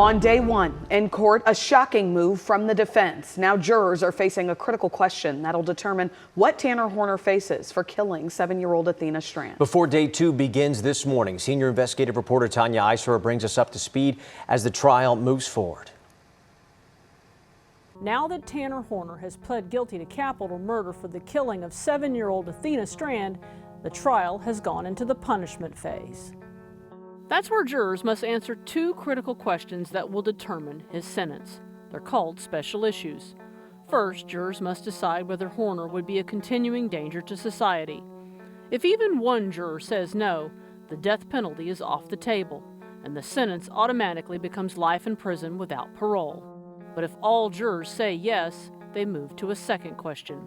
On day one in court, a shocking move from the defense. Now jurors are facing a critical question that'll determine what Tanner Horner faces for killing 7-year-old Athena Strand. Before day two begins this morning, senior investigative reporter Tanya Iserer brings us up to speed as the trial moves forward. Now that Tanner Horner has pled guilty to capital murder for the killing of 7-year-old Athena Strand, the trial has gone into the punishment phase. That's where jurors must answer two critical questions that will determine his sentence. They're called special issues. First, jurors must decide whether Horner would be a continuing danger to society. If even one juror says no, the death penalty is off the table, and the sentence automatically becomes life in prison without parole. But if all jurors say yes, they move to a second question.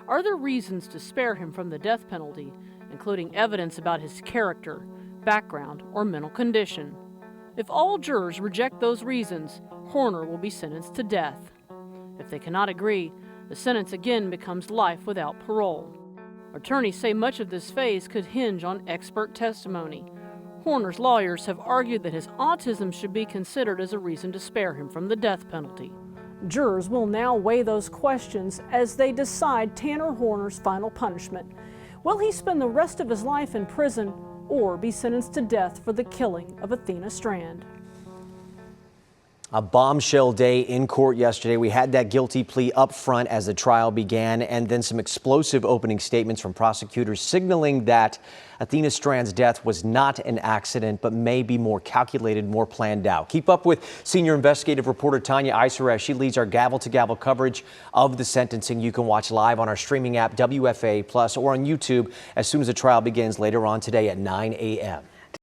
Are there reasons to spare him from the death penalty, including evidence about his character, background, or mental condition? If all jurors reject those reasons, Horner will be sentenced to death. If they cannot agree, the sentence again becomes life without parole. Attorneys say much of this phase could hinge on expert testimony. Horner's lawyers have argued that his autism should be considered as a reason to spare him from the death penalty. Jurors will now weigh those questions as they decide Tanner Horner's final punishment. Will he spend the rest of his life in prison or be sentenced to death for the killing of Athena Strand? A bombshell day in court yesterday. We had that guilty plea up front as the trial began, and then some explosive opening statements from prosecutors signaling that Athena Strand's death was not an accident, but may be more calculated, more planned out. Keep up with senior investigative reporter Tanya Iserer as she leads our gavel-to-gavel coverage of the sentencing. You can watch live on our streaming app, WFA Plus, or on YouTube as soon as the trial begins later on today at 9 a.m.